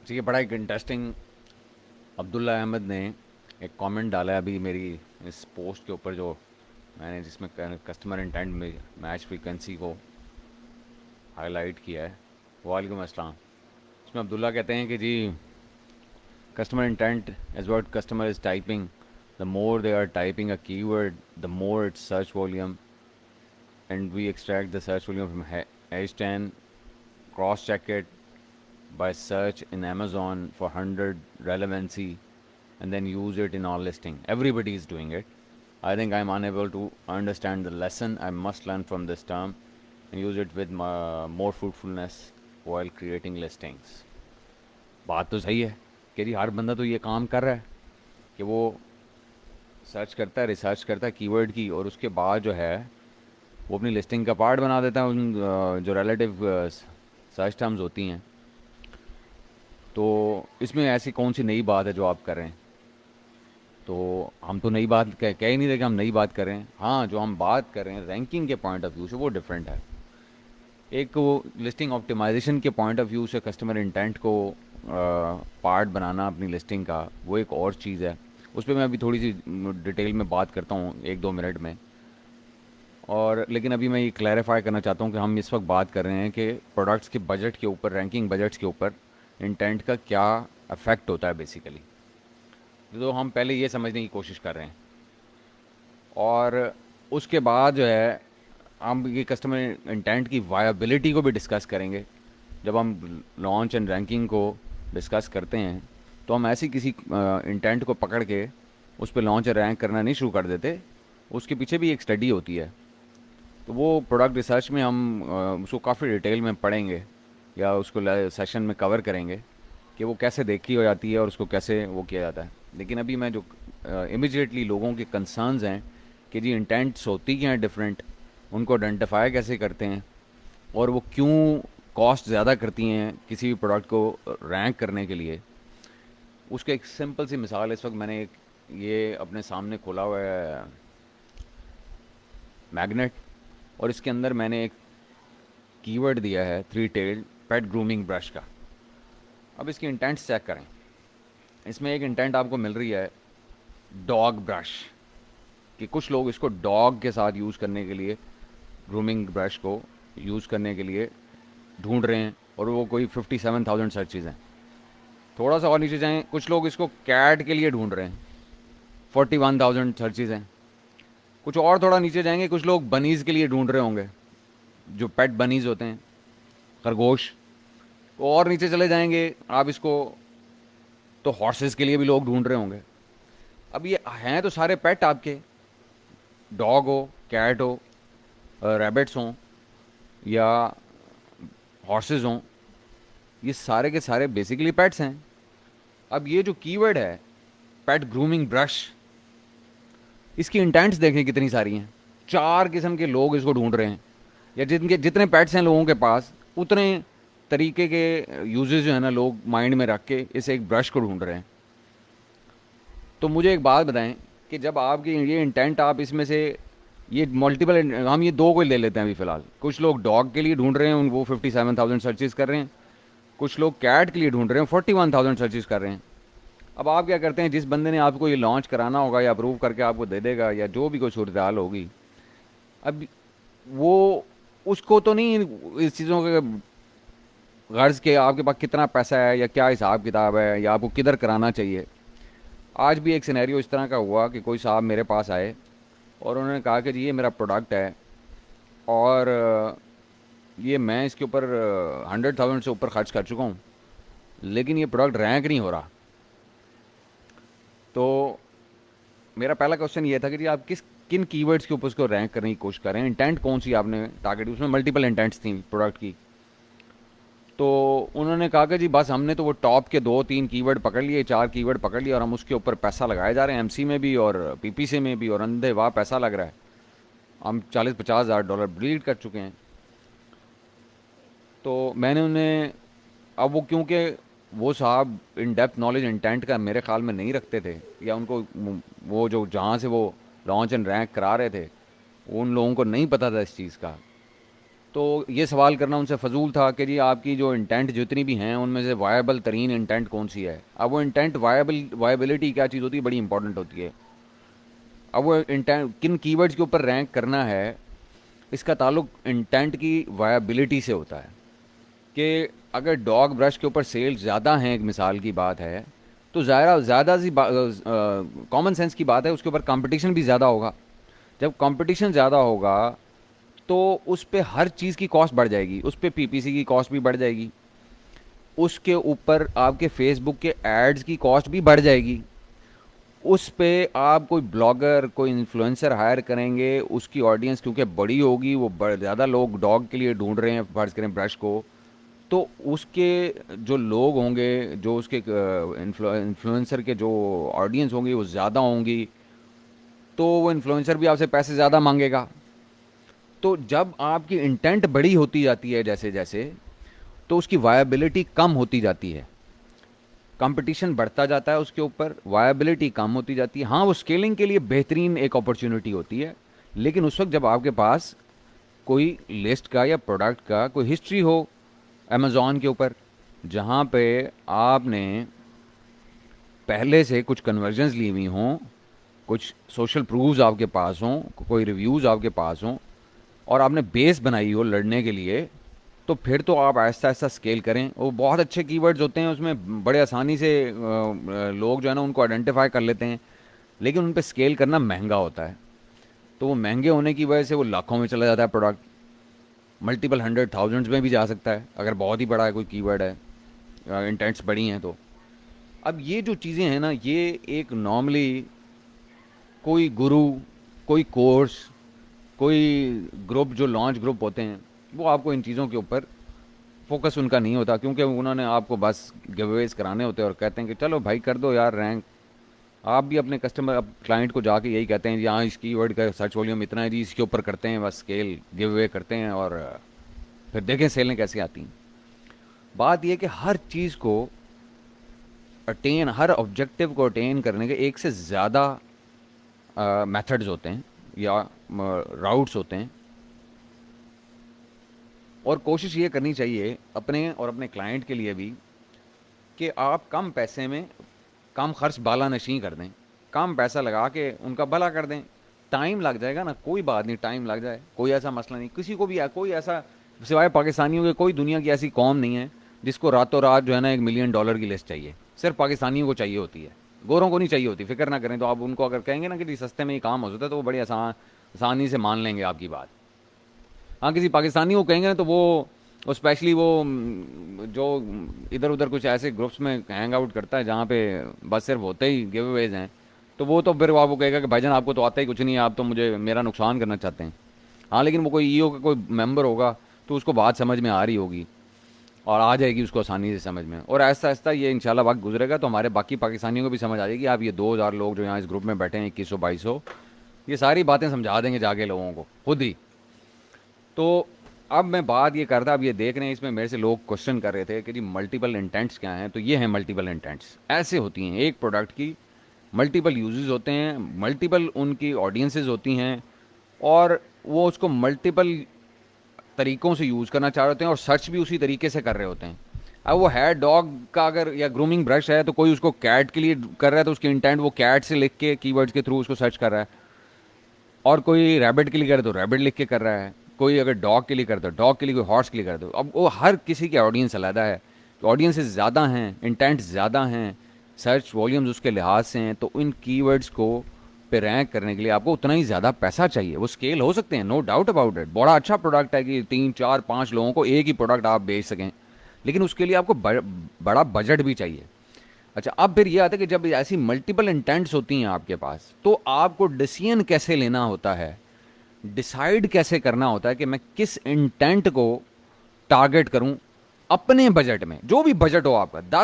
तो ये बड़ा एक इंटरेस्टिंग अब्दुल्ला अहमद ने एक कमेंट डाला है अभी मेरी इस पोस्ट के ऊपर जो मैंने जिसमें कस्टमर इंटेंट में मैच फ्रीक्वेंसी को हाईलाइट किया है। वालेकुम अस्सलाम। इसमें अब्दुल्ला कहते हैं कि जी customer intent is what customer is typing, the more they are typing a keyword the more its search volume and we extract the search volume from H10, cross check it by search in Amazon for 100 relevancy and then use it in our listing. Everybody is doing it. I think I'm unable to understand the lesson I must learn from this term and use it with more fruitfulness while creating listings. बात तो सही है कि जी हर बंदा तो ये काम कर रहा है कि वो सर्च करता है, रिसर्च करता है कीवर्ड की, और उसके बाद जो है वो अपनी लिस्टिंग का पार्ट बना देता है उन जो रिलेटिव सर्च टर्म्स होती हैं। तो इसमें ऐसी कौन सी नई बात है जो आप कर रहे हैं? तो हम तो नई बात कह ही नहीं रहे कि हम नई बात कर रहे हैं। हाँ, जो हम बात कर रहे हैं रैंकिंग के पॉइंट ऑफ व्यू से वो डिफरेंट है। एक वो लिस्टिंग ऑप्टिमाइजेशन के पॉइंट ऑफ व्यू से कस्टमर इंटेंट को पार्ट बनाना अपनी लिस्टिंग का, वो एक और चीज़ है। उस पर मैं अभी थोड़ी सी डिटेल में बात करता हूँ 1-2 मिनट में। और लेकिन अभी मैं ये क्लैरिफाई करना चाहता हूँ कि हम इस वक्त बात कर रहे हैं कि प्रोडक्ट्स के बजट के ऊपर, रैंकिंग बजट्स के ऊपर इंटेंट का क्या अफेक्ट होता है बेसिकली। तो हम पहले ये समझने की कोशिश कर रहे हैं, और उसके बाद जो है हम ये कस्टमर इंटेंट की वायबिलिटी को भी डिस्कस करेंगे। जब हम लॉन्च एंड रैंकिंग को डिस्कस करते हैं तो हम ऐसी किसी इंटेंट को पकड़ के उस पर लॉन्च और रैंक करना नहीं शुरू कर देते। उसके पीछे भी एक स्टडी होती है। तो वो प्रोडक्ट रिसर्च में हम उसको काफ़ी डिटेल में पढ़ेंगे या उसको सेशन में कवर करेंगे कि वो कैसे देखी हो जाती है और उसको कैसे वो किया जाता है। लेकिन अभी मैं जो इमिजिएटली लोगों के कंसर्न्स हैं कि जी इंटेंट्स होती क्या हैं डिफरेंट, उनको आइडेंटिफाई कैसे करते हैं, और वो क्यों कॉस्ट ज़्यादा करती हैं किसी भी प्रोडक्ट को रैंक करने के लिए, उसका एक सिंपल सी मिसाल इस वक्त मैंने एक ये अपने सामने खोला हुआ है मैग्नेट, और इसके अंदर मैंने एक कीवर्ड दिया है 3 टेल्ड पेट ग्रूमिंग ब्रश का। अब इसकी इंटेंट्स चेक करें। इसमें एक इंटेंट आपको मिल रही है डॉग ब्रश, कि कुछ लोग इसको डॉग के साथ यूज़ करने के लिए, ग्रूमिंग ब्रश को यूज़ करने के लिए ढूंढ रहे हैं, और वो कोई 57,000 सर्चेज हैं। थोड़ा सा और नीचे जाएं, कुछ लोग इसको कैट के लिए ढूंढ रहे हैं, 41,000 सर्चेज हैं। कुछ और थोड़ा नीचे जाएंगे, कुछ लोग बनीज़ के लिए ढूंढ रहे होंगे, जो पेट बनीज़ होते हैं, खरगोश। और नीचे चले जाएंगे आप इसको तो हॉर्सेस के लिए भी लोग ढूंढ रहे होंगे। अब ये हैं तो सारे पेट आपके, डॉग हो, कैट हो, रैबिट्स हों या हॉर्सेस हों, ये सारे के सारे बेसिकली पेट्स हैं। अब ये जो कीवर्ड है पेट ग्रूमिंग ब्रश, इसकी इंटेंट्स देखें कितनी सारी हैं। 4 किस्म के लोग इसको ढूंढ रहे हैं, या जिनके जितने पेट्स हैं लोगों के पास उतने तरीके के यूजेस जो है ना लोग माइंड में रख के इस एक ब्रश को ढूंढ रहे हैं। तो मुझे एक बात बताएं कि जब आपकी ये इंटेंट आप इसमें से ये मल्टीपल, हम ये दो को ले लेते हैं अभी फ़िलहाल। कुछ लोग डॉग के लिए ढूंढ रहे हैं, उन वो 57,000 सर्चेज कर रहे हैं। कुछ लोग कैट के लिए ढूंढ रहे हैं, 41,000 सर्चेज कर रहे हैं। अब आप क्या करते हैं, जिस बंदे ने आपको ये लॉन्च कराना होगा या अप्रूव करके आपको दे देगा या जो भी कोई सूरत हाल होगी, अब वो उसको तो नहीं इस चीज़ों के गर्ज के आपके पास कितना पैसा है या क्या हिसाब किताब है या आपको किधर कराना चाहिए। आज भी एक सिनेरियो इस तरह का हुआ कि कोई साहब मेरे पास आए और उन्होंने कहा कि जी ये मेरा प्रोडक्ट है, और ये मैं इसके ऊपर 100,000 से ऊपर खर्च कर चुका हूँ, लेकिन ये प्रोडक्ट रैंक नहीं हो रहा। तो मेरा पहला क्वेश्चन ये था कि जी आप किन कीवर्ड्स के ऊपर उसको रैंक करने की कोशिश कर रहे हैं, इंटेंट कौन सी आपने टारगेट, उसमें मल्टीपल इंटेंट्स थी प्रोडक्ट की। तो उन्होंने कहा कि जी बस हमने तो वो टॉप के 2-3 कीवर्ड पकड़ लिए, 4 कीवर्ड पकड़ लिए, और हम उसके ऊपर पैसा लगाए जा रहे हैं, एमसी में भी और पीपीसी में भी, और अंधे वाह पैसा लग रहा है। हम 40-50 हज़ार डॉलर ब्लीड कर चुके हैं। तो मैंने उन्हें, अब वो क्योंकि वो साहब इन डेप्थ नॉलेज इंटेंट का मेरे ख्याल में नहीं रखते थे, या उनको वो जो जहाँ से वो लॉन्च एंड रैंक करा रहे थे उन लोगों को नहीं पता था इस चीज़ का। तो ये सवाल करना उनसे फ़जूल था कि जी आपकी जो इंटेंट जितनी भी हैं उनमें से वायबल तरीन इंटेंट कौन सी है। अब वो इंटेंट वायबिलिटी क्या चीज़ होती है, बड़ी इंपॉर्टेंट होती है। अब वो इंटेंट किन कीवर्ड्स के ऊपर रैंक करना है, इसका ताल्लुक इंटेंट की वायबिलिटी से होता है। कि अगर डॉग ब्रश के ऊपर सेल्स ज़्यादा हैं, एक मिसाल की बात है, तो ज़्यादा सी कॉमन सेंस की बात है, उसके ऊपर कंपटीशन भी ज़्यादा होगा। जब कंपटीशन ज़्यादा होगा तो उस पे हर चीज़ की कॉस्ट बढ़ जाएगी, उस पे पीपीसी की कॉस्ट भी बढ़ जाएगी, उसके ऊपर आपके फेसबुक के एड्स की कॉस्ट भी बढ़ जाएगी, उस पे आप कोई ब्लॉगर कोई इन्फ्लुएंसर हायर करेंगे, उसकी ऑडियंस क्योंकि बड़ी होगी, वो ज़्यादा लोग डॉग के लिए ढूंढ रहे हैं फर्ज करें ब्रश को, तो उसके जो लोग होंगे, जो उसके इन्फ्लुएंसर के जो ऑडियंस होंगी वो ज़्यादा होंगी, तो वो इन्फ्लुएंसर भी आपसे पैसे ज़्यादा मांगेगा। तो जब आपकी इंटेंट बड़ी होती जाती है जैसे जैसे, तो उसकी वायबिलिटी कम होती जाती है, कंपटीशन बढ़ता जाता है, उसके ऊपर वायबिलिटी कम होती जाती है। हाँ, वो स्केलिंग के लिए बेहतरीन एक अपॉर्चुनिटी होती है, लेकिन उस वक्त जब आपके पास कोई लिस्ट का या प्रोडक्ट का कोई हिस्ट्री हो अमेज़ॉन के ऊपर, जहाँ पे आपने पहले से कुछ कन्वर्जन्स ली हुई हों, कुछ सोशल प्रूफ्स आपके पास हों, कोई रिव्यूज़ आपके पास हों, और आपने बेस बनाई हो लड़ने के लिए, तो फिर तो आप आहिस्ता आहिस्ता स्केल करें। वो बहुत अच्छे कीवर्ड्स होते हैं, उसमें बड़े आसानी से लोग जो है ना उनको आइडेंटिफाई कर लेते हैं, लेकिन उन पे स्केल करना महंगा होता है। तो वो महंगे होने की वजह से वो लाखों में चला जाता है प्रोडक्ट, मल्टीपल हंड्रेड थाउजेंड्स में भी जा सकता है अगर बहुत ही बड़ा है कोई कीवर्ड है, इंटेंट्स बड़ी हैं तो। अब ये जो चीज़ें हैं ना, ये एक नॉर्मली कोई गुरु, कोई कोर्स, कोई ग्रुप, जो लॉन्च ग्रुप होते हैं, वो आपको इन चीज़ों के ऊपर फोकस उनका नहीं होता, क्योंकि उन्होंने आपको बस गिवअवेज कराने होते हैं और कहते हैं कि चलो भाई कर दो यार रैंक। आप भी अपने कस्टमर, अब क्लाइंट को जाके यही कहते हैं जी हाँ इस कीवर्ड का सर्च वॉल्यूम इतना है जी, इसके ऊपर करते हैं बस स्केल, गिव अवे करते हैं, और फिर देखें सेलें कैसे आती हैं। बात यह कि हर चीज़ को अटेन, हर ऑब्जेक्टिव को अटेन करने के एक से ज़्यादा मेथड्स होते हैं या राउट्स होते हैं, और कोशिश ये करनी चाहिए अपने और अपने क्लाइंट के लिए भी कि आप कम पैसे में कम खर्च बाला नशी कर दें, कम पैसा लगा के उनका भला कर दें। टाइम लग जाएगा ना, कोई बात नहीं, टाइम लग जाए, कोई ऐसा मसला नहीं, किसी को भी है, कोई ऐसा सिवाय पाकिस्तानियों के कोई दुनिया की ऐसी कौम नहीं है जिसको रातों रात जो है ना $1 मिलियन की लिस्ट चाहिए। सिर्फ पाकिस्तानियों को चाहिए होती है, गोरों को नहीं चाहिए होती, फिक्र ना करें। तो आप उनको अगर कहेंगे ना कि जी सस्ते में ही काम हो सकता है, तो वो बड़ी आसानी से मान लेंगे आपकी बात। हाँ, किसी पाकिस्तानी को कहेंगे ना तो वो स्पेशली वो जो इधर उधर कुछ ऐसे ग्रुप्स में हैंग आउट करता है जहाँ पे बस सिर्फ होते ही गिव अवेज हैं, तो वो तो फिर वो कहेगा कि भाईजान आपको तो आता ही कुछ नहीं है, आप तो मुझे मेरा नुकसान करना चाहते हैं। हाँ, लेकिन वो कोई ईओ का कोई मेंबर होगा तो उसको बात समझ में आ रही होगी और आ जाएगी उसको आसानी से समझ में, और ऐसा ऐसा ये इंशाल्लाह वक्त गुजरेगा तो हमारे बाकी पाकिस्तानियों को भी समझ आ जाएगी। आप ये 2000 लोग जो यहाँ इस ग्रुप में बैठे हैं, 2100 2200, ये सारी बातें समझा देंगे जाके लोगों को खुद ही। तो अब मैं बात ये करता, अब ये देख रहे हैं इसमें मेरे से लोग क्वेश्चन कर रहे थे कि जी मल्टीपल इंटेंट्स क्या हैं, तो ये हैं मल्टीपल इंटेंट्स। ऐसे होती हैं एक प्रोडक्ट की मल्टीपल यूजेस होते हैं, मल्टीपल उनकी ऑडियंसेस होती हैं, और वो उसको मल्टीपल तरीक़ों से यूज़ करना चाह रहे होते हैं और सर्च भी उसी तरीके से कर रहे होते हैं। अब वो है डॉग का अगर या ग्रूमिंग ब्रश है, तो कोई उसको कैट के लिए कर रहा है तो उसकी इंटेंट वो कैट से लिख के कीवर्ड्स के थ्रू उसको सर्च कर रहा है, और कोई रैबिट के लिए करे तो रैबिट लिख के कर रहा है, कोई अगर डॉग के लिए करता है डॉग के लिए, कोई हॉर्स के लिए करता है। अब वो हर किसी के ऑडियंस अलग है, तो ऑडियंसेस ज़्यादा हैं, इंटेंट ज़्यादा हैं, सर्च वॉल्यूम्स उसके लिहाज से हैं, तो इन कीवर्ड्स को पे रैंक करने के लिए आपको उतना ही ज़्यादा पैसा चाहिए। वो स्केल हो सकते हैं, नो डाउट अबाउट इट, बड़ा अच्छा प्रोडक्ट है कि 3 4 5 लोगों को एक ही प्रोडक्ट आप बेच सकें, लेकिन उसके लिए आपको बड़ा बजट भी चाहिए। अच्छा, अब फिर ये आता है कि जब ऐसी मल्टीपल इंटेंट्स होती हैं आपके पास, तो आपको डिसीजन कैसे लेना होता है, डिसाइड कैसे करना होता है कि मैं किस इंटेंट को टारगेट करूं अपने बजट में, जो भी बजट हो आपका।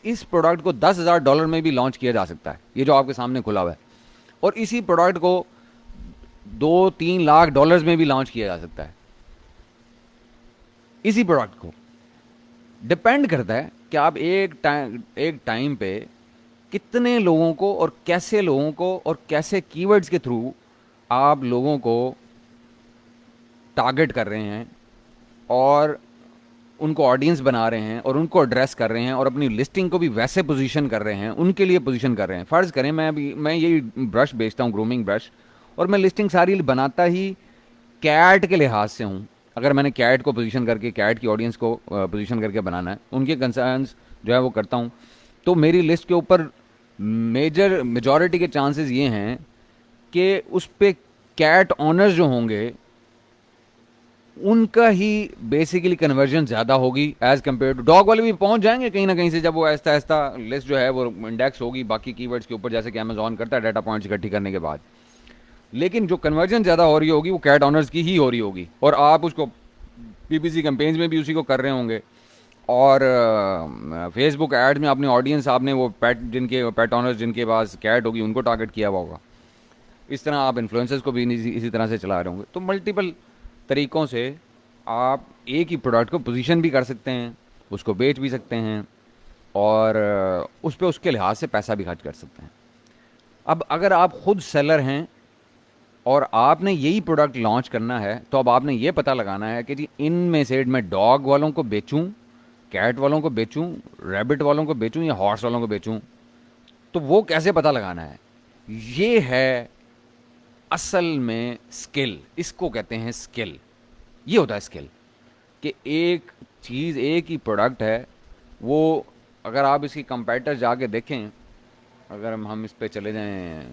इस प्रोडक्ट को $10,000 में भी लॉन्च किया जा सकता है, ये जो आपके सामने खुला हुआ है, और इसी प्रोडक्ट को 2 3 लाख डॉलर्स में भी लॉन्च किया जा सकता है। इसी प्रोडक्ट को डिपेंड करता है कि आप एक टाइम पे कितने लोगों को और कैसे लोगों को और कैसे कीवर्ड्स के थ्रू आप लोगों को टारगेट कर रहे हैं, और उनको ऑडियंस बना रहे हैं और उनको एड्रेस कर रहे हैं और अपनी लिस्टिंग को भी वैसे पोजीशन कर रहे हैं, उनके लिए पोजीशन कर रहे हैं। फ़र्ज़ करें मैं यही ब्रश बेचता हूँ, ग्रूमिंग ब्रश, और मैं लिस्टिंग सारी बनाता ही कैट के लिहाज से हूँ। अगर मैंने कैट को पोजीशन करके, कैट की ऑडियंस को पोजीशन करके बनाना है, उनके कंसर्न्स जो है वो करता हूँ, तो मेरी लिस्ट के ऊपर मेजॉरिटी के चांसेस ये हैं कि उस पे कैट ऑनर्स जो होंगे उनका ही बेसिकली कन्वर्जन ज़्यादा होगी एज़ कम्पेयर टू डॉग वाले। भी पहुंच जाएंगे कहीं ना कहीं से, जब वो ऐसा ऐसा लिस्ट जो है वो इंडेक्स होगी बाकी कीवर्ड्स के ऊपर, जैसे कि अमेजॉन करता है डाटा पॉइंट्स इकट्ठी करने के बाद। लेकिन जो कन्वर्जन ज़्यादा हो रही होगी वो कैट ऑनर्स की ही हो रही होगी, और आप उसको पीपीसी कैंपेन्स में भी उसी को कर रहे होंगे, और फेसबुक एड में अपनी ऑडियंस आपने वो पेट ऑनर्स जिनके पास कैट होगी उनको टारगेट किया हुआ होगा। इस तरह आप इन्फ्लुएंसर्स को भी इसी तरह से चला रहे होंगे। तो मल्टीपल तरीक़ों से आप एक ही प्रोडक्ट को पोजीशन भी कर सकते हैं, उसको बेच भी सकते हैं, और उस पर उसके लिहाज से पैसा भी खर्च कर सकते हैं। अब अगर आप ख़ुद सेलर हैं और आपने यही प्रोडक्ट लॉन्च करना है, तो अब आपने ये पता लगाना है कि जी इनमें से मैं डॉग वालों को बेचूं, कैट वालों को बेचूं, रैबिट वालों को बेचूं या हॉर्स वालों को बेचूं। तो वो कैसे पता लगाना है, ये है असल में स्किल। इसको कहते हैं स्किल। ये होता है स्किल कि एक चीज़, एक ही प्रोडक्ट है वो, अगर आप इसकी कंपेटिटर जाके देखें, अगर हम इस पे चले जाएं,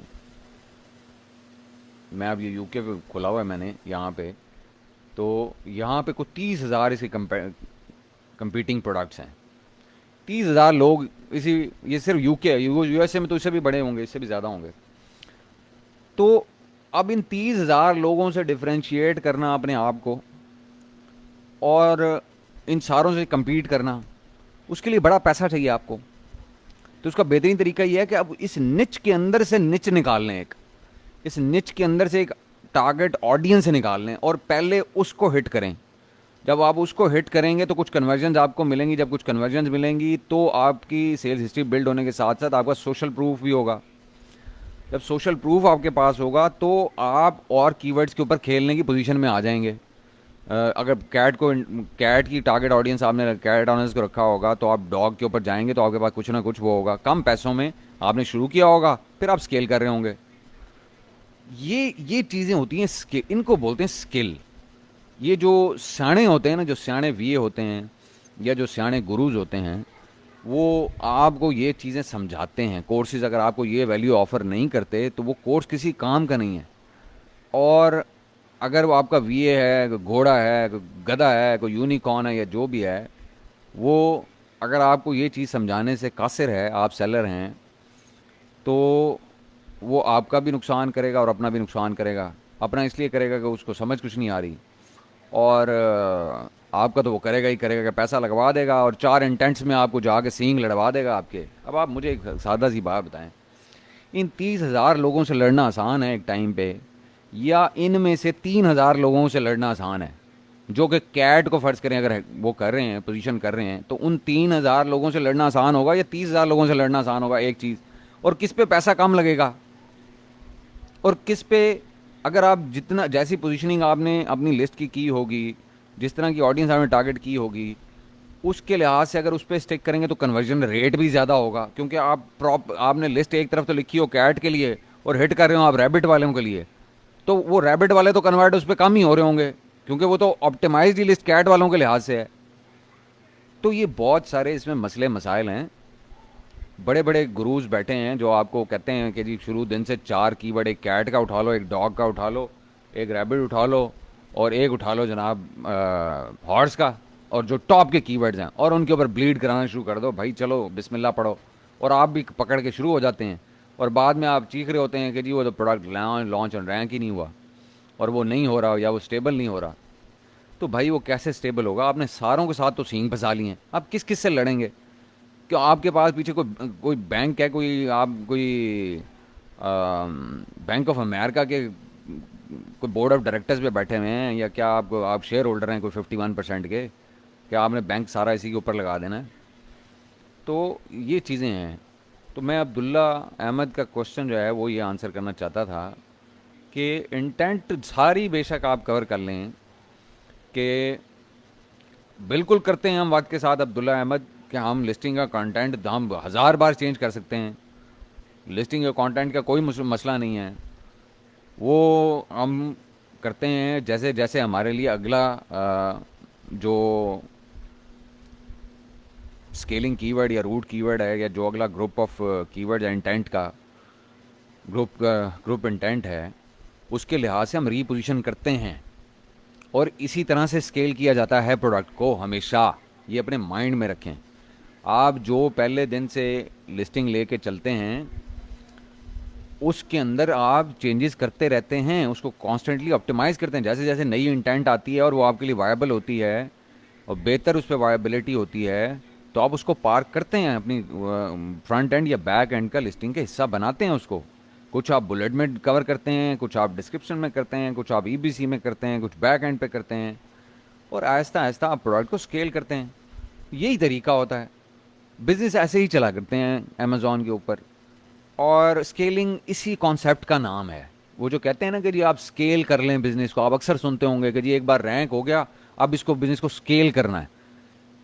मैं अब ये यूके पे खुला हुआ है मैंने यहाँ पे, तो यहाँ पे कुछ 30,000 इसके कंपीटिंग प्रोडक्ट्स हैं। 30,000 लोग इसी, ये सिर्फ यूके है, यूएसए में तो इससे भी बड़े होंगे, इससे भी ज़्यादा होंगे। तो अब इन 30,000 लोगों से डिफ्रेंशिएट करना अपने आप को और इन सारों से compete करना, उसके लिए बड़ा पैसा चाहिए आपको। तो उसका बेहतरीन तरीका यह है कि अब इस निच के अंदर से निच निकाल लें, इस निच के अंदर से एक टारगेट ऑडियंस निकाल लें और पहले उसको हिट करें। जब आप उसको हिट करेंगे तो कुछ कन्वर्जन्स आपको मिलेंगी, जब कुछ कन्वर्जन्स मिलेंगी तो आपकी सेल्स हिस्ट्री बिल्ड होने के साथ साथ आपका सोशल प्रूफ भी होगा। जब सोशल प्रूफ आपके पास होगा तो आप और कीवर्ड्स के ऊपर खेलने की पोजीशन में आ जाएंगे। अगर कैट की टारगेट ऑडियंस आपने कैट ऑनर्स को रखा होगा, तो आप डॉग के ऊपर जाएंगे तो आपके पास कुछ ना कुछ वो होगा। कम पैसों में आपने शुरू किया होगा, फिर आप स्केल कर रहे होंगे। ये चीज़ें होती हैं स्किल, इनको बोलते हैं स्किल। ये जो सियाणे होते हैं ना, जो सियाणे वीए होते हैं या जो सियाणे गुरुज होते हैं, वो आपको ये चीज़ें समझाते हैं। कोर्सेज अगर आपको ये वैल्यू ऑफ़र नहीं करते तो वो कोर्स किसी काम का नहीं है। और अगर वो आपका वीए है, घोड़ा है, गधा है, कोई यूनिकॉर्न है या जो भी है, वो अगर आपको ये चीज़ समझाने से कासिर है, आप सेलर हैं, तो वो आपका भी नुकसान करेगा और अपना भी नुकसान करेगा। अपना इसलिए करेगा कि उसको समझ कुछ नहीं आ रही, और आपका तो वो करेगा ही करेगा कि पैसा लगवा देगा और 4 इंटेंट्स में आपको जाके सींग लड़वा देगा आपके। अब आप मुझे एक सादा सी बात बताएं, इन 30,000 लोगों से लड़ना आसान है एक टाइम पे, या इनमें से 3,000 लोगों से लड़ना आसान है? जो कि कैट को फ़र्ज़ करें अगर वो कर रहे हैं, पोजीशन कर रहे हैं, तो उन 3,000 लोगों से लड़ना आसान होगा या 30,000 लोगों से लड़ना आसान होगा? एक चीज़। और किस पे पैसा कम लगेगा और किस पे, अगर आप जितना, जैसी पोजीशनिंग आपने अपनी लिस्ट की होगी, जिस तरह की ऑडियंस आपने टारगेट की होगी, उसके लिहाज से अगर उस पर स्टिक करेंगे तो कन्वर्जन रेट भी ज़्यादा होगा। क्योंकि आपने लिस्ट एक तरफ तो लिखी हो कैट के लिए और हिट कर रहे हो आप रैबिट वालों के लिए, तो वो रैबिट वाले तो कन्वर्ट उस पर कम ही हो रहे होंगे, क्योंकि वो तो ऑप्टिमाइज्ड लिस्ट कैट वालों के लिहाज से है। तो ये बहुत सारे इसमें मसले मसाइल हैं। बड़े बड़े गुरूज बैठे हैं जो आपको कहते हैं कि जी शुरू दिन से 4 कीवर्ड, एक कैट का उठा लो, एक डॉग का उठा लो, एक रैबिट उठा लो, और एक उठा लो जनाब हॉर्स का, और जो टॉप के कीवर्ड्स हैं, और उनके ऊपर ब्लीड कराना शुरू कर दो। भाई चलो बिस्मिल्लाह पढ़ो, और आप भी पकड़ के शुरू हो जाते हैं, और बाद में आप चीख रहे होते हैं कि जी वो तो प्रोडक्ट लॉन्च ऑन रैंक ही नहीं हुआ, और वो नहीं हो रहा या वो स्टेबल नहीं हो रहा। तो भाई वो कैसे स्टेबल होगा? आपने सारों के साथ तो सींग फंसा लिए हैं, आप किस किस से लड़ेंगे? क्यों आपके पास पीछे कोई बैंक है, कोई आप कोई बैंक ऑफ अमेरिका के कोई बोर्ड ऑफ डायरेक्टर्स पे बैठे हुए हैं, या क्या आप शेयर होल्डर हैं कोई 51% के? क्या आपने बैंक सारा इसी के ऊपर लगा देना है? तो ये चीज़ें हैं। तो मैं अब्दुल्ला अहमद का क्वेश्चन जो है वो ये आंसर करना चाहता था कि इंटेंट सारी बेशक आप कवर कर लें कि बिल्कुल करते हैं हम वक्त के साथ अब्दुल्ला अहमद कि हम लिस्टिंग का कंटेंट हम हज़ार बार चेंज कर सकते हैं। लिस्टिंग के कंटेंट का कोई मसला नहीं है। वो हम करते हैं जैसे जैसे हमारे लिए अगला जो स्केलिंग कीवर्ड या रूट कीवर्ड है, या जो अगला ग्रुप ऑफ कीवर्ड या इंटेंट का ग्रुप इंटेंट है, उसके लिहाज से हम रीपोजिशन करते हैं। और इसी तरह से स्केल किया जाता है प्रोडक्ट को हमेशा। ये अपने माइंड में रखें। आप जो पहले दिन से लिस्टिंग लेके चलते हैं, उसके अंदर आप चेंजेस करते रहते हैं, उसको कॉन्स्टेंटली ऑप्टिमाइज़ करते हैं। जैसे जैसे नई इंटेंट आती है और वो आपके लिए वायबल होती है और बेहतर उस पर वायबिलिटी होती है, तो आप उसको पार्क करते हैं, अपनी फ्रंट एंड या बैक एंड का लिस्टिंग का हिस्सा बनाते हैं उसको। कुछ आप बुलेट में कवर करते हैं, कुछ आप डिस्क्रिप्शन में करते हैं, कुछ आप ईबीसी में करते हैं, कुछ बैक एंड पे करते हैं, और आहिस्ता आहिस्ता आप प्रोडक्ट को स्केल करते हैं। यही तरीका होता है। बिजनेस ऐसे ही चला करते हैं अमेज़ॉन के ऊपर। और स्केलिंग इसी कॉन्सेप्ट का नाम है। वो जो कहते हैं ना कि जी आप स्केल कर लें बिजनेस को, आप अक्सर सुनते होंगे कि जी एक बार रैंक हो गया, अब इसको बिजनेस को स्केल करना है।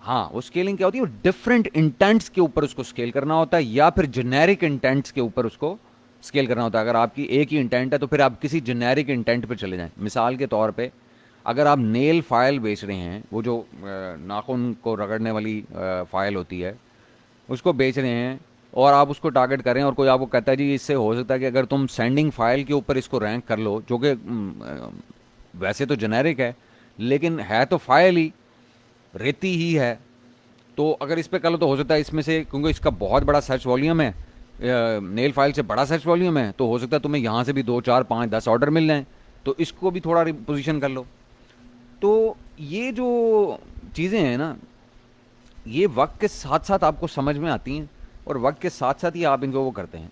हाँ, वो स्केलिंग क्या होती है? वो डिफरेंट इंटेंट्स के ऊपर उसको स्केल करना होता है, या फिर जेनेरिक इंटेंट्स के ऊपर उसको स्केल करना होता है। अगर आपकी एक ही इंटेंट है तो फिर आप किसी जेनेरिक इंटेंट पर चले जाएं। मिसाल के तौर पे, अगर आप नेल फाइल बेच रहे हैं, वो जो नाखून को रगड़ने वाली फाइल होती है, उसको बेच रहे हैं, और आप उसको टारगेट करें, और कोई आपको कहता है जी इससे हो सकता है कि अगर तुम सेंडिंग फाइल के ऊपर इसको रैंक कर लो, जो कि वैसे तो जेनेरिक है, लेकिन है तो फाइल ही, रेती ही है, तो अगर इस पे कर लो तो हो सकता है इसमें से, क्योंकि इसका बहुत बड़ा सर्च वॉल्यूम है, नेल फाइल से बड़ा सर्च वॉल्यूम है, तो हो सकता है तुम्हें यहाँ से भी 2 4 5 10 ऑर्डर मिल जाएं, तो इसको भी थोड़ा पोजीशन कर लो। तो ये जो चीज़ें हैं ना, ये वक्त के साथ साथ आपको समझ में आती हैं, और वक्त के साथ साथ ही आप इनको वो करते हैं।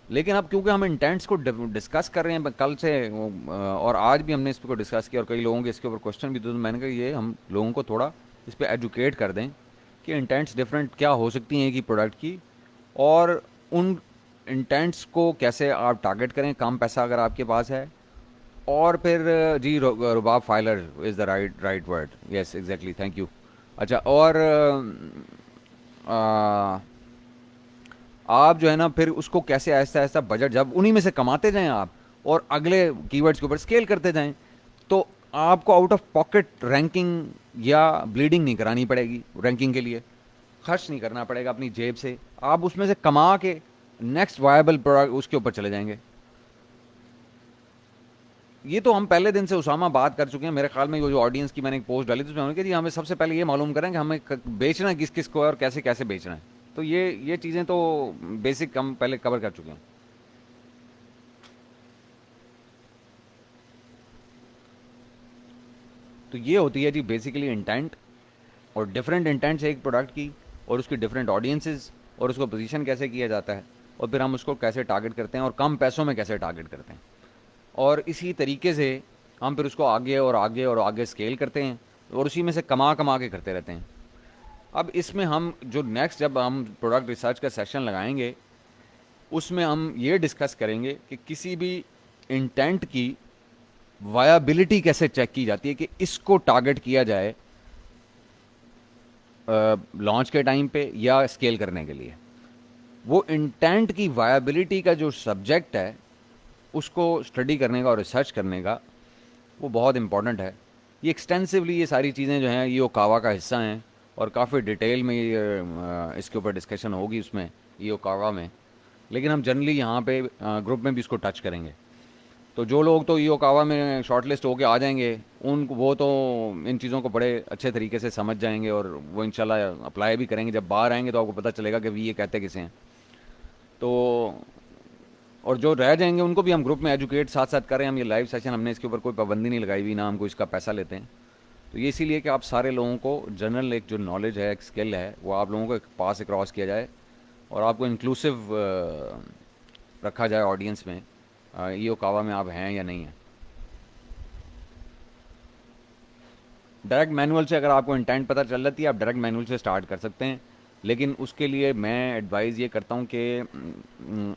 लेकिन अब क्योंकि हम इंटेंट्स को डिस्कस कर रहे हैं कल से, और आज भी हमने इस पर डिस्कस किया और कई लोगों के इसके ऊपर क्वेश्चन भी थे, तो मैंने कहा ये हम लोगों को थोड़ा इस पर एजुकेट कर दें कि इंटेंट्स डिफरेंट क्या हो सकती हैं कि प्रोडक्ट की, और उन इंटेंट्स को कैसे आप टारगेट करें, कम पैसा अगर आपके पास है। और फिर जी Rubab filler is the right word, yes exactly, thank you. अच्छा, और आप जो है ना फिर उसको कैसे आहिस्ता आहिस्ता बजट जब उन्हीं में से कमाते जाएं आप, और अगले कीवर्ड्स के ऊपर स्केल करते जाएं, तो आपको आउट ऑफ पॉकेट रैंकिंग या ब्लीडिंग नहीं करानी पड़ेगी। रैंकिंग के लिए खर्च नहीं करना पड़ेगा अपनी जेब से, आप उसमें से कमा के नेक्स्ट वायबल प्रोडक्ट उसके ऊपर चले जाएंगे। ये तो हम पहले दिन से उसामा बात कर चुके हैं। मेरे ख्याल में वो जो ऑडियंस की मैंने एक पोस्ट डाली थी उसमें उन्होंने कहा जी हमें सबसे पहले ये मालूम करें कि हमें बेचना किस किस को है और कैसे कैसे बेचना है। तो ये चीज़ें तो बेसिक हम पहले कवर कर चुके हैं। तो ये होती है जी बेसिकली इंटेंट, और डिफरेंट इंटेंट्स है एक प्रोडक्ट की, और उसकी डिफरेंट ऑडियंसेस, और उसको पोजीशन कैसे किया जाता है, और फिर हम उसको कैसे टारगेट करते हैं और कम पैसों में कैसे टारगेट करते हैं। और इसी तरीके से हम फिर उसको आगे और आगे और आगे स्केल करते हैं, और उसी में से कमा कमा के करते रहते हैं। अब इसमें हम जो नेक्स्ट जब हम प्रोडक्ट रिसर्च का सेशन लगाएंगे, उसमें हम ये डिस्कस करेंगे कि किसी भी इंटेंट की वायबिलिटी कैसे चेक की जाती है कि इसको टारगेट किया जाए लॉन्च के टाइम पे या स्केल करने के लिए। वो इंटेंट की वायबिलिटी का जो सब्जेक्ट है, उसको स्टडी करने का और रिसर्च करने का, वो बहुत इंपॉर्टेंट है। ये एक्सटेंसिवली ये सारी चीज़ें जो हैं ये ओकावा का हिस्सा हैं, और काफ़ी डिटेल में ये इसके ऊपर डिस्कशन होगी उसमें, ये ओकावा में। लेकिन हम जनरली यहाँ पे ग्रुप में भी इसको टच करेंगे। तो जो लोग तो ये ओकावा में शॉर्ट लिस्ट होके आ जाएंगे, उन वो तो इन चीज़ों को बड़े अच्छे तरीके से समझ जाएंगे, और वो इंशाल्लाह अप्लाई भी करेंगे। जब बाहर आएंगे तो आपको पता चलेगा कि भी ये कहते किसे हैं। तो और जो रह जाएंगे उनको भी हम ग्रुप में एजुकेट साथ साथ करें। हम ये लाइव सेशन, हमने इसके ऊपर कोई पाबंदी नहीं लगाई हुई, ना हमको इसका पैसा लेते हैं। तो ये इसीलिए कि आप सारे लोगों को जनरल एक जो नॉलेज है, एक स्किल है, वो आप लोगों को एक पास क्रॉस किया जाए, और आपको इंक्लूसिव रखा जाए ऑडियंस में। ये ओकावा में आप हैं या नहीं हैं। डायरेक्ट मैनुअल से अगर आपको इंटेंट पता चल जाती है, आप डायरेक्ट मैनुअल से स्टार्ट कर सकते हैं। लेकिन उसके लिए मैं एडवाइज़ ये करता हूँ कि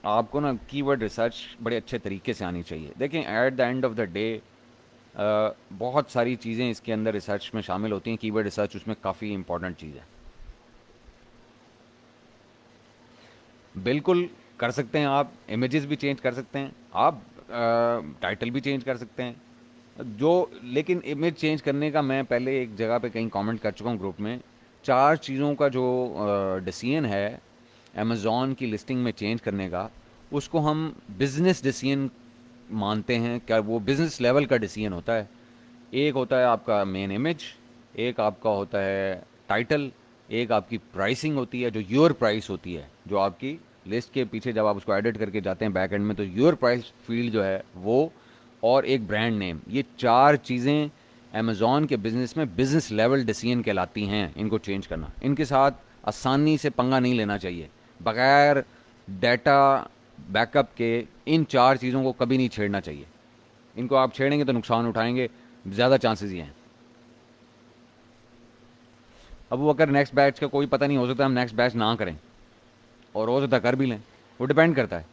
आपको ना कीवर्ड रिसर्च बड़े अच्छे तरीके से आनी चाहिए। देखें, at the end of the day बहुत सारी चीज़ें इसके अंदर रिसर्च में शामिल होती हैं। कीवर्ड रिसर्च उसमें काफ़ी इंपॉर्टेंट चीज़ है। बिल्कुल कर सकते हैं आप, इमेजेस भी चेंज कर सकते हैं आप, टाइटल भी चेंज कर सकते हैं जो। लेकिन इमेज चेंज करने का मैं पहले एक जगह पे कहीं कमेंट कर चुका हूँ ग्रुप में। चार चीज़ों का जो डिसीजन है अमेज़ॉन की लिस्टिंग में चेंज करने का, उसको हम बिजनेस डिसीजन मानते हैं। क्या वो बिजनेस लेवल का डिसीजन होता है। एक होता है आपका मेन इमेज, एक आपका होता है टाइटल, एक आपकी प्राइसिंग होती है जो योर प्राइस होती है, जो आपकी लिस्ट के पीछे जब आप उसको एडिट करके जाते हैं बैक एंड में तो योर प्राइस फील्ड जो है वो, और एक ब्रांड नेम। ये चार चीज़ें अमेज़ॉन के बिज़नेस में बिज़नेस लेवल डिसीजन कहलाती हैं। इनको चेंज करना, इनके साथ आसानी से पंगा नहीं लेना चाहिए। बगैर डाटा बैकअप के इन चार चीज़ों को कभी नहीं छेड़ना चाहिए। इनको आप छेड़ेंगे तो नुकसान उठाएंगे, ज़्यादा चांसेस ये हैं। अब वो अगर नेक्स्ट बैच का कोई पता नहीं, हो सकता है हम नेक्स्ट बैच ना करें और हो सकता है कर भी लें, वो डिपेंड करता है।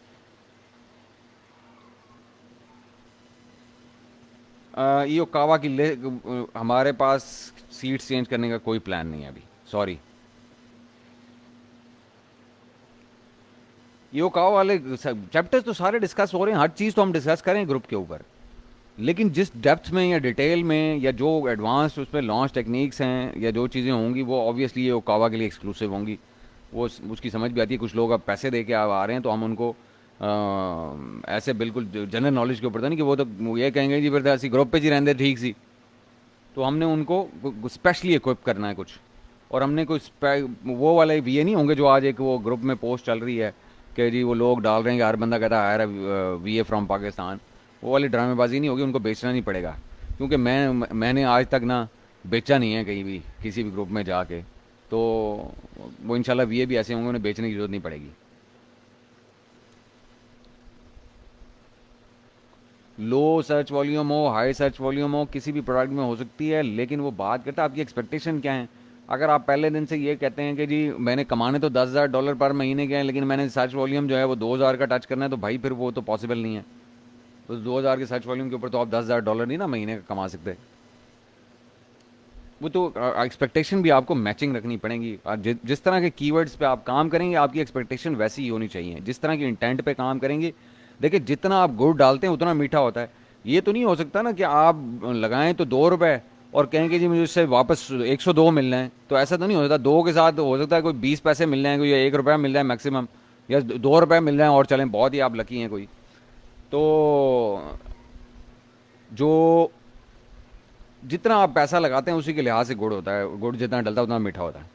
ये कावा की हमारे पास सीट्स चेंज करने का कोई प्लान नहीं है अभी, सॉरी। ये कावा वाले चैप्टर्स तो सारे डिस्कस हो रहे हैं, हर चीज़ तो हम डिस्कस करें ग्रुप के ऊपर। लेकिन जिस डेप्थ में या डिटेल में या जो एडवांस उस पर लॉन्च टेक्निक्स हैं या जो चीज़ें होंगी वो ऑब्वियसली ये कावा के लिए एक्सक्लूसिव होंगी। वो उसकी समझ भी आती है। कुछ लोग अब पैसे दे के आ रहे हैं तो हम उनको ऐसे बिल्कुल जनरल नॉलेज के ऊपर था नहीं कि वो तो ये कहेंगे जी फिर ऐसी ग्रुप पे जी रहते ठीक सी। तो हमने उनको स्पेशली इक्विप करना है कुछ। और हमने कोई वो वाले ये नहीं होंगे जो आज एक वो ग्रुप में पोस्ट चल रही है कि जी वो लोग डाल रहे हैं कि हर बंदा कहता है हायर वीए फ्रॉम पाकिस्तान। वो वाली ड्रामेबाजी नहीं होगी, उनको बेचना नहीं पड़ेगा। क्योंकि मैंने आज तक ना बेचा नहीं है कहीं भी किसी भी ग्रुप में जाके। तो वो इंशाल्लाह वीए भी ऐसे होंगे उन्हें बेचने की जरूरत नहीं पड़ेगी। लो सर्च वॉल्यूम हो, हाई सर्च वॉल्यूम हो, किसी भी प्रोडक्ट में हो सकती है। लेकिन वो बात करता है आपकी एक्सपेक्टेशन क्या है। अगर आप पहले दिन से ये कहते हैं कि जी मैंने कमाने तो $10,000 पर महीने के हैं लेकिन मैंने सर्च वॉल्यूम जो है वो 2,000 का टच करना है, तो भाई फिर वो तो पॉसिबल नहीं है। तो 2,000 के सर्च वॉल्यूम के ऊपर तो आप $10,000 नहीं ना महीने का कमा सकते। वो तो एक्सपेक्टेशन भी आपको मैचिंग रखनी पड़ेगी। और जिस तरह के कीवर्ड्स पे आप काम करेंगे आपकी एक्सपेक्टेशन वैसी ही होनी चाहिए। जिस तरह की इंटेंट पे काम करेंगे, देखिए जितना आप गुड़ डालते हैं उतना मीठा होता है। ये तो नहीं हो सकता ना कि आप लगाएं तो ₹2 और कहेंगे जी मुझे उससे वापस 102 मिल रहे हैं। तो ऐसा तो नहीं हो सकता। दो के साथ हो सकता है कोई 20 पैसे मिल रहे हैं, कोई ₹1 मिल रहा है मैक्सिमम, या ₹2 मिल रहे हैं और चलें बहुत ही आप लकी हैं कोई। तो जो जितना आप पैसा लगाते हैं उसी के लिहाज से गुड़ होता है। गुड़ जितना डलता है उतना मीठा होता है।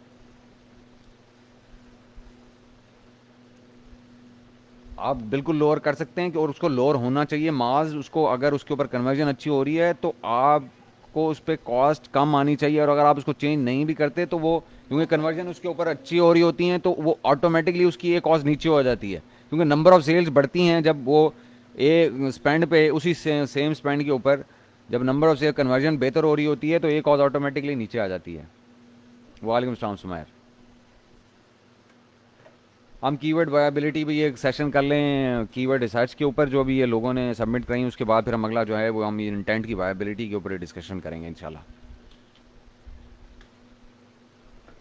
आप बिल्कुल लोअर कर सकते हैं कि, और उसको लोअर होना चाहिए माज उसको। अगर उसके ऊपर कन्वर्जन अच्छी हो रही है तो आपको उस पर कॉस्ट कम आनी चाहिए। और अगर आप उसको चेंज नहीं भी करते तो वो, क्योंकि कन्वर्जन उसके ऊपर अच्छी हो रही होती हैं तो वो ऑटोमेटिकली उसकी ये कॉस्ट नीचे हो जाती है। क्योंकि नंबर ऑफ सेल्स बढ़ती हैं जब वो ए स्पेंड पे उसी सेम स्पेंड के ऊपर जब नंबर ऑफ सेल कन्वर्जन बेहतर हो रही होती है तो ये कॉस्ट ऑटोमेटिकली नीचे आ जाती है। वालेकुम सलाम सुमैर। हम कीवर्ड वायबिलिटी भी एक सेशन कर लें कीवर्ड रिसर्च के ऊपर जो भी ये लोगों ने सबमिट कराई। उसके बाद फिर हम अगला जो है वो हम इंटेंट की वायबिलिटी के ऊपर डिस्कशन करेंगे इंशाल्लाह।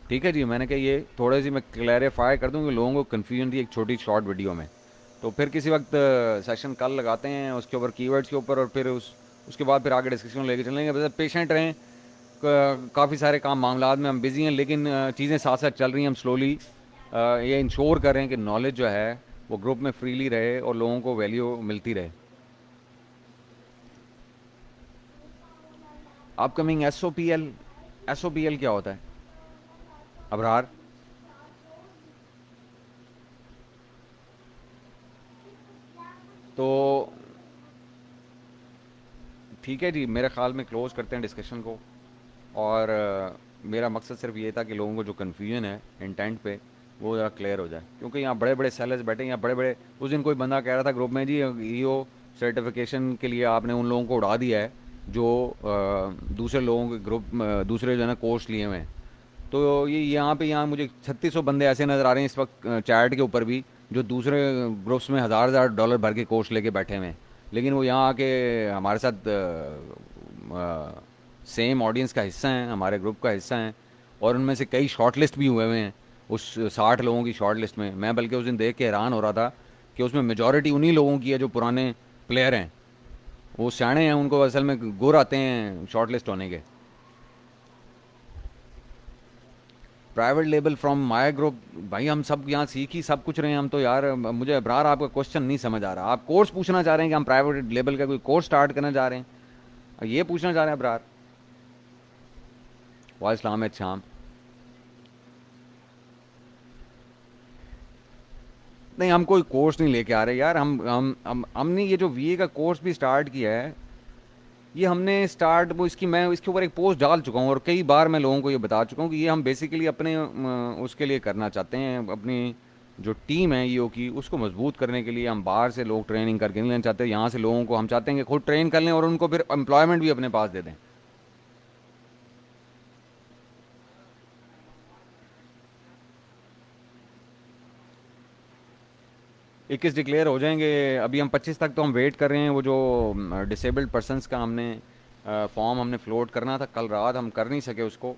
ठीक है जी। मैंने कहा ये थोड़ी सी मैं क्लैरिफाई कर दूँ कि लोगों को कन्फ्यूजन थी एक छोटी शॉर्ट वीडियो में। तो फिर किसी वक्त सेशन कल लगाते हैं उसके ऊपर कीवर्ड्स के ऊपर, और फिर उसके बाद फिर आगे डिस्कशन लेके चलेंगे। बस पेशेंट रहें। काफ़ी सारे काम मामलात में हम बिज़ी हैं लेकिन चीज़ें साथ साथ चल रही हैं। हम स्लोली ये इंश्योर कर रहे हैं कि नॉलेज जो है वो ग्रुप में फ्रीली रहे और लोगों को वैल्यू मिलती रहे। Upcoming S O P L क्या होता है अबरार? तो ठीक है जी, मेरे ख्याल में क्लोज़ करते हैं डिस्कशन को। और मेरा मकसद सिर्फ ये था कि लोगों को जो कन्फ्यूजन है इंटेंट पे वो ज़रा क्लियर हो जाए। क्योंकि यहाँ बड़े बड़े सेलर्स बैठे हैं, यहाँ बड़े बड़े। उस दिन कोई बंदा कह रहा था ग्रुप में जी ईओ सर्टिफिकेशन के लिए आपने उन लोगों को उड़ा दिया है जो दूसरे लोगों के ग्रुप दूसरे जो है ना कोर्स लिए हुए हैं। तो ये यहाँ मुझे 3600 बंदे ऐसे नज़र आ रहे हैं इस वक्त चैट के ऊपर भी जो दूसरे ग्रुप्स में हज़ार $1000 भर के कोर्स लेके बैठे हुए हैं। लेकिन वो यहाँ आके हमारे साथ सेम ऑडियंस का हिस्सा हैं, हमारे ग्रुप का हिस्सा हैं, और उनमें से कई शॉर्ट लिस्ट भी हुए हुए हैं उस 60 लोगों की शॉर्ट लिस्ट में। मैं बल्कि उस दिन देख के हैरान हो रहा था कि उसमें मेजॉरिटी उन्हीं लोगों की है जो पुराने प्लेयर हैं। वो सियाणे हैं, उनको असल में गुर आते हैं शॉर्ट लिस्ट होने के। Private label from my group, भाई हम सब यहाँ सीख ही सब कुछ रहे हैं हम तो यार। मुझे अबरार आपका क्वेश्चन नहीं समझ आ रहा। आप कोर्स पूछना चाह रहे हैं कि हम प्राइवेट लेबल का कोई कोर्स स्टार्ट करना चाह रहे हैं, ये पूछना चाह रहे हैं अबरार? वाइसलाम है शाम। नहीं, हम कोई कोर्स नहीं लेके आ रहे यार। हमने ये जो वीए का कोर्स भी स्टार्ट किया है, ये हमने स्टार्ट वो इसकी मैं इसके ऊपर एक पोस्ट डाल चुका हूँ, और कई बार मैं लोगों को ये बता चुका हूँ कि ये हम बेसिकली अपने उसके लिए करना चाहते हैं। अपनी जो टीम है ईओ की, उसको मजबूत करने के लिए हम बाहर से लोग ट्रेनिंग करके नहीं लेना चाहते। यहाँ से लोगों को हम चाहते हैं कि खुद ट्रेन कर लें और उनको फिर एम्प्लॉयमेंट भी अपने पास दे दें। 21 डिक्लेयर हो जाएंगे। अभी हम 25 तक तो हम वेट कर रहे हैं। वो जो डिसेबल्ड पर्सनस का हमने फॉर्म हमने फ्लोट करना था, कल रात हम कर नहीं सके उसको।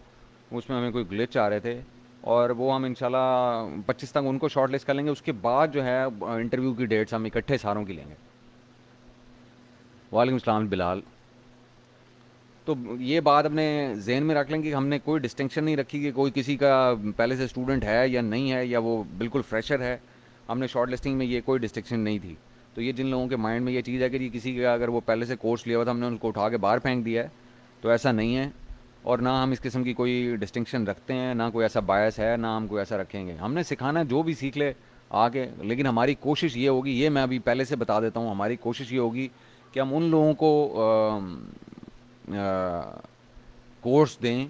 उसमें हमें कोई ग्लिच आ रहे थे, और वो हम इंशाल्लाह 25 तक उनको शॉर्ट लिस्ट कर लेंगे। उसके बाद जो है इंटरव्यू की डेट्स हम इकट्ठे सारों की लेंगे। वालेकुम सलाम बिलाल। तो ये बात अपने जहन में रख लें कि हमने कोई डिस्टिंक्शन नहीं रखी कि कोई किसी का पहले से स्टूडेंट है या नहीं है, या वो बिल्कुल फ्रेशर है। हमने शॉर्ट लिस्टिंग में ये कोई डिस्टिंक्शन नहीं थी। तो ये जिन लोगों के माइंड में ये चीज़ है कि जी किसी का अगर वो पहले से कोर्स लिया हुआ था हमने उनको उठा के बाहर फेंक दिया है, तो ऐसा नहीं है। और ना हम इस किस्म की कोई डिस्टिंक्शन रखते हैं, ना कोई ऐसा बायस है, ना हम कोई ऐसा रखेंगे। हमने सिखाना है, जो भी सीख ले आगे। लेकिन हमारी कोशिश ये होगी, ये मैं अभी पहले से बता देता हूँ, हमारी कोशिश ये होगी कि हम उन लोगों को कोर्स दें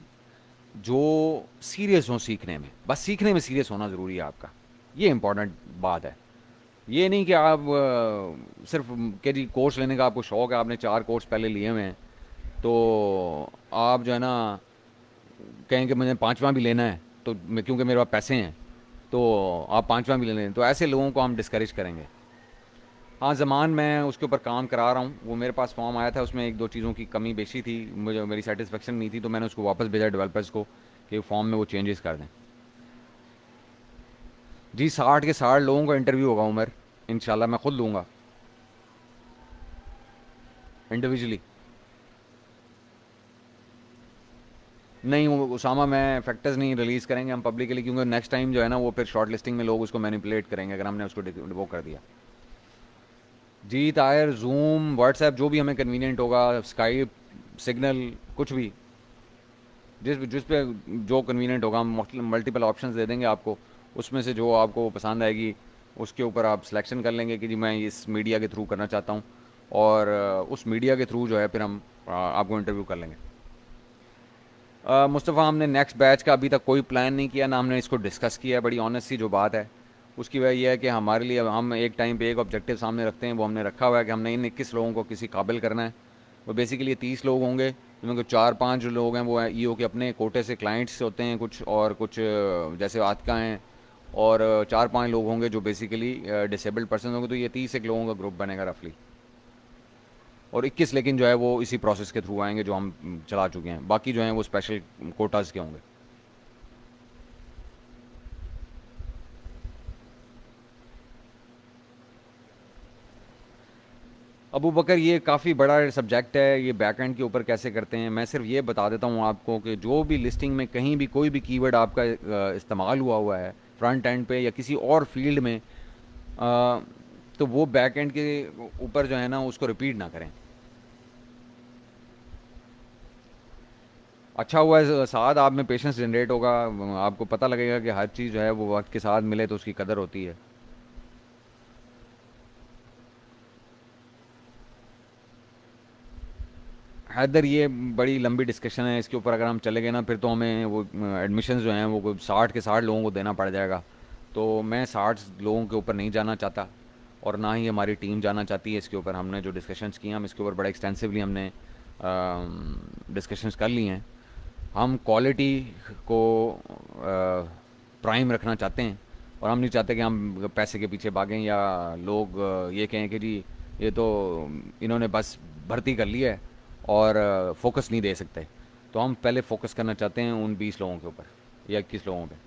जो सीरियस हों सीखने में। बस सीखने में सीरियस होना ज़रूरी है आपका, ये इंपॉर्टेंट बात है। ये नहीं कि आप सिर्फ के जी कोर्स लेने का आपको शौक़ है, आपने 4 कोर्स पहले लिए हुए हैं, तो आप जो है ना कहें कि मुझे 5वां भी लेना है, तो क्योंकि मेरे पास पैसे हैं तो आप 5वां भी ले लें। तो ऐसे लोगों को हम डिस्करेज करेंगे। हाँ, ज़मान मैं उसके ऊपर काम करा रहा हूँ। वो मेरे पास फॉर्म आया था, उसमें 1-2 चीज़ों की कमी बेशी थी, मुझे मेरी सेटिस्फेक्शन नहीं थी, तो मैंने उसको वापस भेजा डेवलपर्स को कि फॉर्म में वो चेंजेस कर दें। जी 60 के 60 लोगों का इंटरव्यू होगा उमर, इंशाल्लाह मैं खुद लूँगा इंडिविजुअली। नहीं, वो उसामा मैं फैक्टर्स नहीं रिलीज़ करेंगे हम पब्लिकली, क्योंकि नेक्स्ट टाइम जो है ना वो फिर शॉर्ट लिस्टिंग में लोग उसको मैनिपुलेट करेंगे अगर हमने उसको वो कर दिया। जी तायर, जूम, व्हाट्सएप, जो भी हमें कन्वीनियंट होगा, स्काइप, सिग्नल, कुछ भी जिस जिस पे जो कन्वीनियंट होगा हम मल्टीपल ऑप्शंस दे देंगे आपको। उसमें से जो आपको पसंद आएगी उसके ऊपर आप सिलेक्शन कर लेंगे कि जी मैं इस मीडिया के थ्रू करना चाहता हूँ, और उस मीडिया के थ्रू जो है फिर हम आपको इंटरव्यू कर लेंगे। मुस्तफ़ा, हमने नेक्स्ट बैच का अभी तक कोई प्लान नहीं किया, ना हमने इसको डिस्कस किया है। बड़ी ऑनेस्ट सी जो बात है उसकी वजह यह है कि हमारे लिए हम एक टाइम पे एक ऑब्जेक्टिव सामने रखते हैं। वो हमने रखा हुआ है कि हमने इन 21 लोगों को किसी काबिल करना है। वो बेसिकली 30 लोग होंगे, जिनमें कुछ 4-5 जो लोग हैं वो ईओ के अपने कोटे से क्लाइंट्स होते हैं कुछ, और कुछ जैसे आतका हैं, और 4-5 लोग होंगे जो बेसिकली डिसेबल्ड पर्सन होंगे। तो ये 30 एक लोगों का ग्रुप बनेगा रफली। और 21 लेकिन जो है वो इसी प्रोसेस के थ्रू आएंगे जो हम चला चुके हैं। बाकी जो हैं वो स्पेशल कोटाज के होंगे। अबू बकर, ये काफ़ी बड़ा सब्जेक्ट है, ये बैकएंड के ऊपर कैसे करते हैं। मैं सिर्फ ये बता देता हूँ आपको कि जो भी लिस्टिंग में कहीं भी कोई भी कीवर्ड आपका इस्तेमाल हुआ हुआ है फ्रंट एंड पे या किसी और फील्ड में, तो वो बैकएंड के ऊपर जो है ना उसको रिपीट ना करें। अच्छा हुआ है साथ आप में पेशेंस जनरेट होगा, आपको पता लगेगा कि हर चीज़ जो है वो वक्त के साथ मिले तो उसकी कदर होती है। हैदर, ये बड़ी लंबी डिस्कशन है, इसके ऊपर अगर हम चले गए ना फिर तो हमें वो एडमिशन्स जो हैं वो 60 के 60 लोगों को देना पड़ जाएगा। तो मैं 60 लोगों के ऊपर नहीं जाना चाहता, और ना ही हमारी टीम जाना चाहती है इसके ऊपर। हमने जो डिस्कशंस किए हम इसके ऊपर बड़ा एक्सटेंसिवली हमने डिस्कशंस कर ली हैं। हम क्वालिटी को प्राइम रखना चाहते हैं, और हम नहीं चाहते कि हम पैसे के पीछे भागें या लोग ये कहें कि जी ये तो इन्होंने बस भर्ती कर ली है और फोकस नहीं दे सकते। तो हम पहले फोकस करना चाहते हैं उन 20 लोगों के ऊपर या 21 लोगों पे।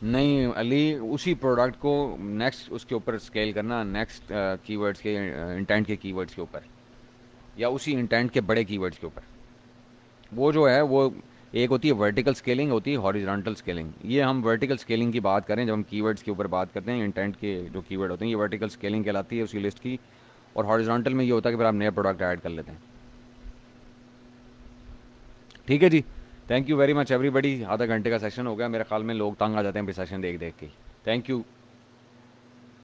नहीं अली, उसी प्रोडक्ट को नेक्स्ट उसके ऊपर स्केल करना, नेक्स्ट कीवर्ड्स के, इंटेंट के कीवर्ड्स के ऊपर, या उसी इंटेंट के बड़े कीवर्ड्स के ऊपर। वो जो है वो एक होती है वर्टिकल स्केलिंग, होती है हॉरिजॉन्टल स्केलिंग। ये हम वर्टिकल स्केलिंग की बात करें जब हम कीवर्ड्स के ऊपर बात करते हैं, इंटेंट के जो कीवर्ड होते हैं, ये वर्टिकल स्केलिंग कहलाती है उसी लिस्ट की। और हॉरिजॉन्टल में ये होता है कि फिर आप नया प्रोडक्ट ऐड कर लेते हैं। ठीक है जी। Thank you very much everybody. आधा घंटे का सेशन हो गया, मेरे ख्याल में लोग तंग आ जाते हैं फिर सेशन देख देख के। Thank you.